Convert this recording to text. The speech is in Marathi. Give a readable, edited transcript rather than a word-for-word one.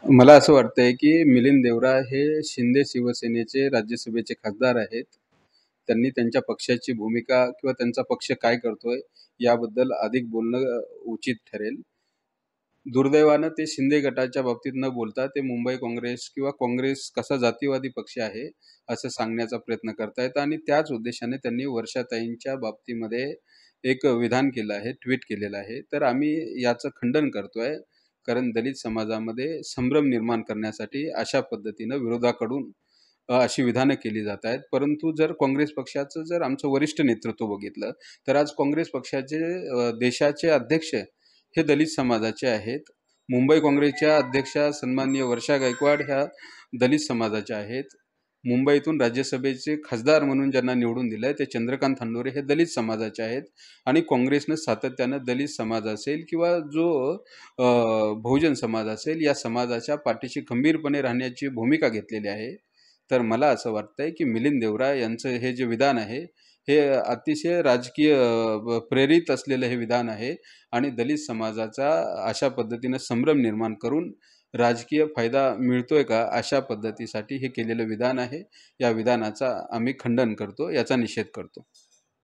मला असं वाटतंय, की मिलिंद देवरा हे शिंदे शिवसेनेचे राज्यसभेचे खासदार आहेत. त्यांनी त्यांच्या पक्षाची भूमिका किंवा त्यांचा पक्ष काय करतोय याबद्दल अधिक बोलणं उचित ठरेल. दुर्दैवानं ते शिंदे गटाच्या बाबतीत न बोलता ते मुंबई काँग्रेस किंवा काँग्रेस कसा जातीवादी पक्ष आहे, असं सांगण्याचा प्रयत्न करतायत आणि त्याच उद्देशाने त्यांनी वर्षाताईंच्या बाबतीमध्ये एक विधान केलं आहे, ट्वीट केलेलं आहे. तर आम्ही याचं खंडन करतोय. कारण दलित समाजामध्ये संभ्रम निर्माण करण्यासाठी अशा पद्धतीनं विरोधाकडून अशी विधानं केली जात आहेत. परंतु जर काँग्रेस पक्षाचं जर आमचं वरिष्ठ नेतृत्व बघितलं, तर आज काँग्रेस पक्षाचे देशाचे अध्यक्ष हे दलित समाजाचे आहेत. मुंबई काँग्रेसच्या अध्यक्षा सन्माननीय वर्षा गायकवाड ह्या दलित समाजाच्या आहेत. मुंबईतून राज्यसभेचे खासदार म्हणून ज्यांना निवडून दिलं आहे ते चंद्रकांत हंडोरे हे दलित समाजाचे आहेत आणि काँग्रेसनं सातत्यानं दलित समाज असेल किंवा जो बहुजन समाज असेल या समाजाच्या पाठीशी खंबीरपणे राहण्याची भूमिका घेतलेली आहे. तर मला असं वाटतंय की मिलिंद देवरा यांचं हे जे विधान आहे हे अतिशय राजकीय प्रेरित असलेलं हे विधान आहे आणि दलित समाजाचा अशा पद्धतीनं संभ्रम निर्माण करून राजकीय फायदा मिळतोय का अशा पद्धतीसाठी हे केलेलं विधान आहे. या विधानाचा आम्ही खंडन करतो, याचा निषेध करतो.